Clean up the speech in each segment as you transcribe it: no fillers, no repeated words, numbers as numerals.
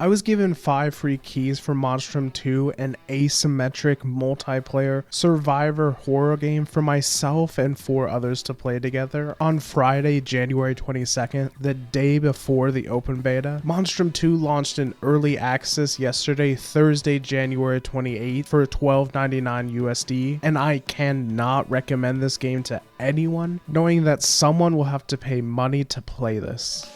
I was given 5 free keys for Monstrum 2, an asymmetric multiplayer survivor horror game for myself and 4 others to play together on Friday, January 22nd, the day before the open beta. Monstrum 2 launched in early access yesterday, Thursday, January 28th for $12.99 USD, and I cannot recommend this game to anyone, knowing that someone will have to pay money to play this.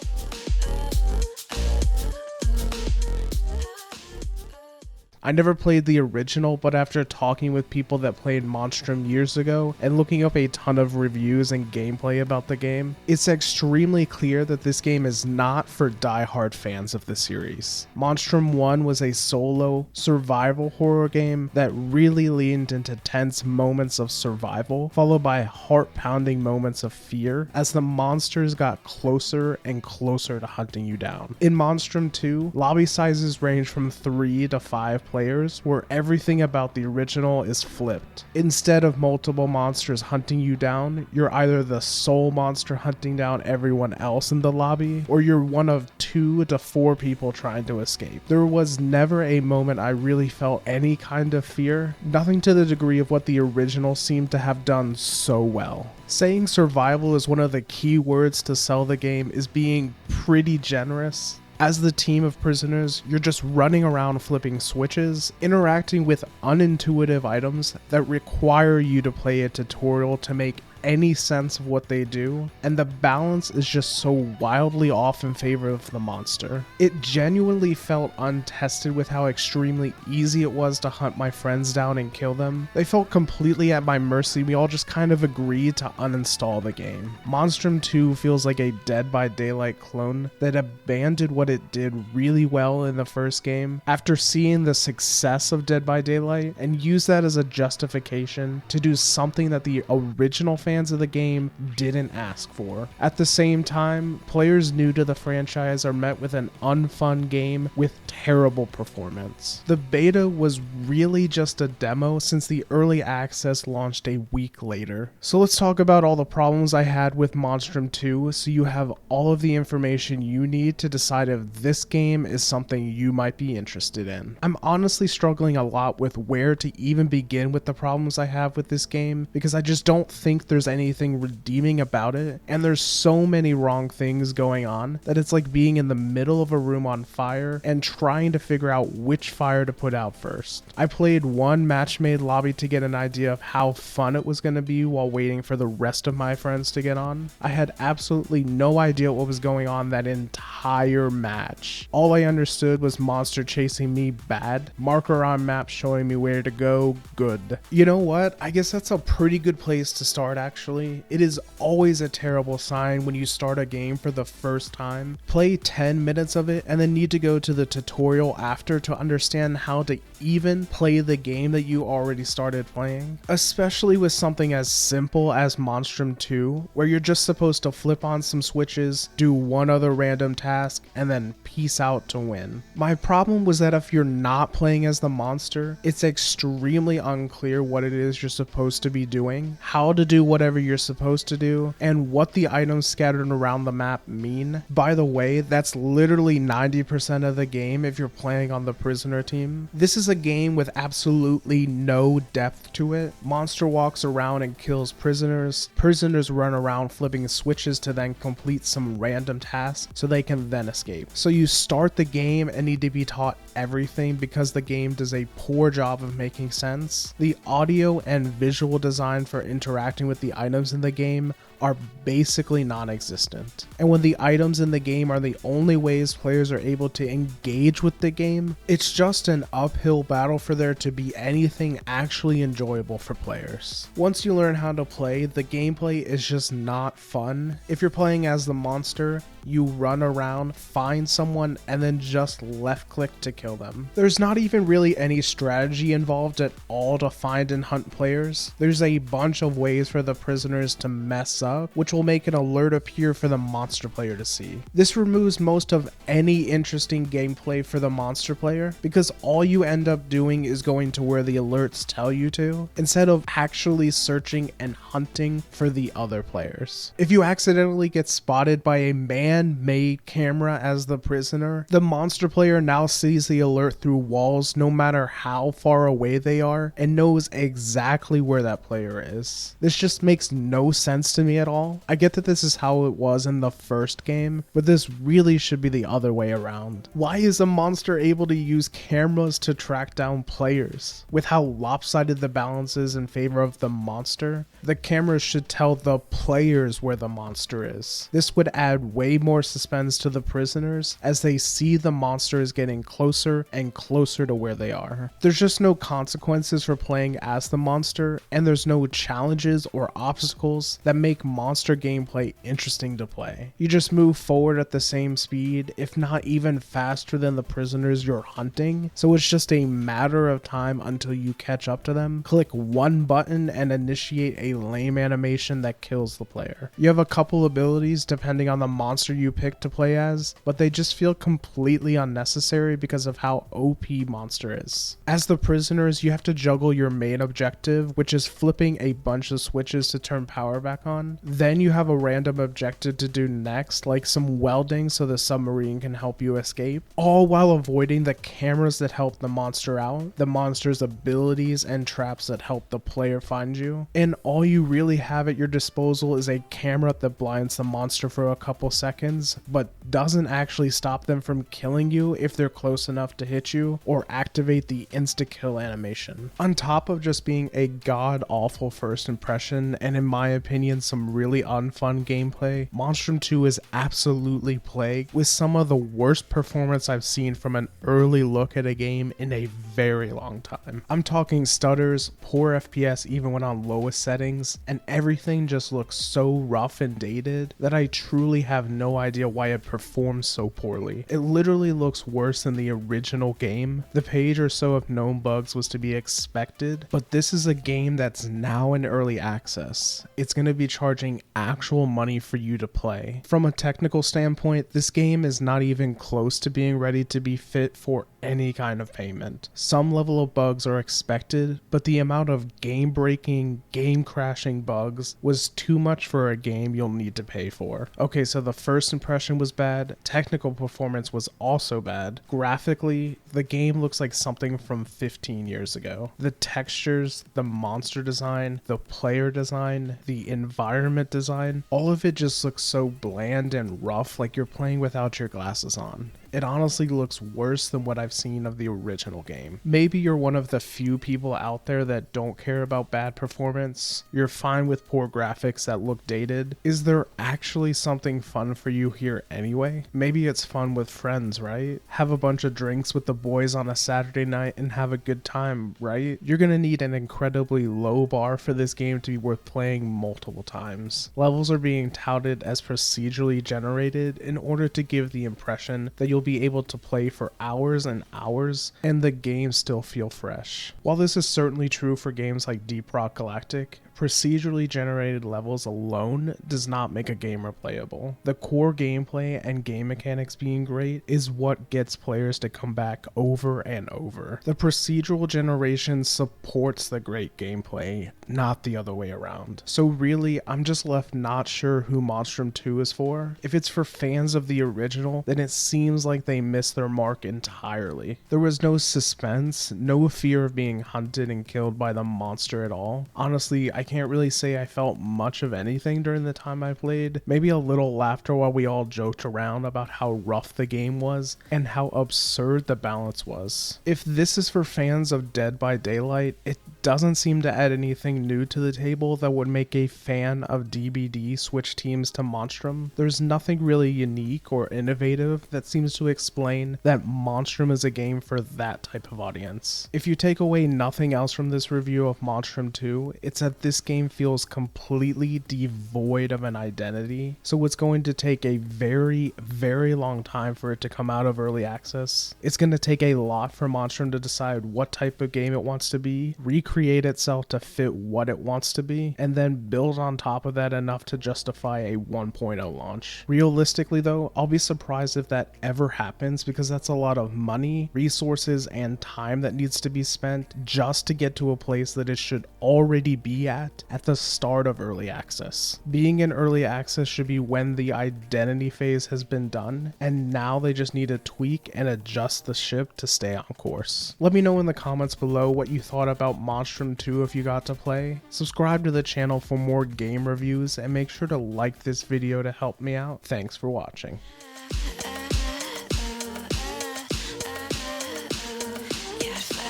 I never played the original, but after talking with people that played Monstrum years ago and looking up a ton of reviews and gameplay about the game, it's extremely clear that this game is not for die-hard fans of the series. Monstrum 1 was a solo survival horror game that really leaned into tense moments of survival, followed by heart-pounding moments of fear as the monsters got closer and closer to hunting you down. In Monstrum 2, lobby sizes range from 3 to 5 players, where everything about the original is flipped. Instead of multiple monsters hunting you down, you're either the sole monster hunting down everyone else in the lobby, or you're one of 2 to 4 people trying to escape. There was never a moment I really felt any kind of fear, nothing to the degree of what the original seemed to have done so well. Saying survival is one of the key words to sell the game is being pretty generous. As the team of prisoners, you're just running around flipping switches, interacting with unintuitive items that require you to play a tutorial to make any sense of what they do, and the balance is just so wildly off in favor of the monster. It genuinely felt untested with how extremely easy it was to hunt my friends down and kill them. They felt completely at my mercy. We all just kind of agreed to uninstall the game. Monstrum 2 feels like a Dead by Daylight clone that abandoned what it did really well in the first game after seeing the success of Dead by Daylight and used that as a justification to do something that the original fans of the game didn't ask for. At the same time, players new to the franchise are met with an unfun game with terrible performance. The beta was really just a demo since the early access launched a week later. So let's talk about all the problems I had with Monstrum 2 so you have all of the information you need to decide if this game is something you might be interested in. I'm honestly struggling a lot with where to even begin with the problems I have with this game because I just don't think there's anything redeeming about it, and there's so many wrong things going on that it's like being in the middle of a room on fire and trying to figure out which fire to put out first. I played one match-made lobby to get an idea of how fun it was going to be while waiting for the rest of my friends to get on. I had absolutely no idea what was going on that entire match. All I understood was monster chasing me, bad. Marker on map showing me where to go, good. You know what? I guess that's a pretty good place to start actually. It is always a terrible sign when you start a game for the first time, play 10 minutes of it, and then need to go to the tutorial after to understand how to even play the game that you already started playing. Especially with something as simple as Monstrum 2, where you're just supposed to flip on some switches, do one other random task, and then peace out to win. My problem was that if you're not playing as the monster, it's extremely unclear what it is you're supposed to be doing, how to do whatever you're supposed to do, and what the items scattered around the map mean. By the way, that's literally 90% of the game if you're playing on the prisoner team. This is a game with absolutely no depth to it. Monster walks around and kills prisoners. Prisoners run around flipping switches to then complete some random tasks so they can then escape. So you start the game and need to be taught everything because the game does a poor job of making sense. The audio and visual design for interacting with the items in the game are basically non-existent. And when the items in the game are the only ways players are able to engage with the game, it's just an uphill battle for there to be anything actually enjoyable for players. Once you learn how to play, the gameplay is just not fun. If you're playing as the monster, you run around, find someone, and then just left click to kill them. There's not even really any strategy involved at all to find and hunt players. There's a bunch of ways for the prisoners to mess up stuck, which will make an alert appear for the monster player to see. This removes most of any interesting gameplay for the monster player because all you end up doing is going to where the alerts tell you to, instead of actually searching and hunting for the other players. If you accidentally get spotted by a man-made camera as the prisoner, the monster player now sees the alert through walls no matter how far away they are and knows exactly where that player is. This just makes no sense to me at all. I get that this is how it was in the first game, but this really should be the other way around. Why is a monster able to use cameras to track down players? With how lopsided the balance is in favor of the monster, the cameras should tell the players where the monster is. This would add way more suspense to the prisoners as they see the monster is getting closer and closer to where they are. There's just no consequences for playing as the monster, and there's no challenges or obstacles that make monster gameplay interesting to play. You just move forward at the same speed, if not even faster than the prisoners you're hunting, so it's just a matter of time until you catch up to them, click one button and initiate a lame animation that kills the player. You have a couple abilities depending on the monster you pick to play as, but they just feel completely unnecessary because of how OP monster is. As the prisoners, you have to juggle your main objective, which is flipping a bunch of switches to turn power back on. Then you have a random objective to do next, like some welding so the submarine can help you escape, all while avoiding the cameras that help the monster out, the monster's abilities and traps that help the player find you, and all you really have at your disposal is a camera that blinds the monster for a couple seconds, but doesn't actually stop them from killing you if they're close enough to hit you, or activate the insta-kill animation. On top of just being a god-awful first impression, and in my opinion some really unfun gameplay, Monstrum 2 is absolutely plagued with some of the worst performance I've seen from an early look at a game in a very long time. I'm talking stutters, poor FPS even when on lowest settings, and everything just looks so rough and dated that I truly have no idea why it performs so poorly. It literally looks worse than the original game. The page or so of known bugs was to be expected, but this is a game that's now in early access. It's going to be charging actual money for you to play. From a technical standpoint, this game is not even close to being ready to be fit for any kind of payment. Some level of bugs are expected, but the amount of game-breaking, game-crashing bugs was too much for a game you'll need to pay for. Okay, so the first impression was bad, technical performance was also bad. Graphically, the game looks like something from 15 years ago. The textures, the monster design, the player design, the environment design, all of it just looks so bland and rough, like you're playing without your glasses on. It honestly looks worse than what I've seen of the original game. Maybe you're one of the few people out there that don't care about bad performance. You're fine with poor graphics that look dated. Is there actually something fun for you here anyway? Maybe it's fun with friends, right? Have a bunch of drinks with the boys on a Saturday night and have a good time, right? You're gonna need an incredibly low bar for this game to be worth playing multiple times. Levels are being touted as procedurally generated in order to give the impression that you'll be able to play for hours and hours and the games still feel fresh. While this is certainly true for games like Deep Rock Galactic, procedurally generated levels alone does not make a game replayable. The core gameplay and game mechanics being great is what gets players to come back over and over. The procedural generation supports the great gameplay, not the other way around. So really, I'm just left not sure who Monstrum 2 is for. If it's for fans of the original, then it seems like they missed their mark entirely. There was no suspense, no fear of being hunted and killed by the monster at all. Honestly, I can't really say I felt much of anything during the time I played. Maybe a little laughter while we all joked around about how rough the game was and how absurd the balance was. If this is for fans of Dead by Daylight, it doesn't seem to add anything new to the table that would make a fan of DBD switch teams to Monstrum. There's nothing really unique or innovative that seems to explain that Monstrum is a game for that type of audience. If you take away nothing else from this review of Monstrum 2, it's that this this game feels completely devoid of an identity, so it's going to take a very, very long time for it to come out of early access. It's going to take a lot for Monstrum to decide what type of game it wants to be, recreate itself to fit what it wants to be, and then build on top of that enough to justify a 1.0 launch. Realistically though, I'll be surprised if that ever happens, because that's a lot of money, resources, and time that needs to be spent just to get to a place that it should already be at the start of early access. Being in early access should be when the identity phase has been done, and now they just need to tweak and adjust the ship to stay on course. Let me know in the comments below what you thought about Monstrum 2 if you got to play. Subscribe to the channel for more game reviews, and make sure to like this video to help me out. Thanks for watching.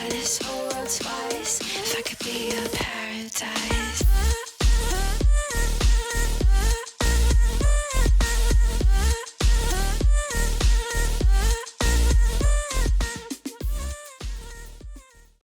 This whole world twice, if I could be a paradise.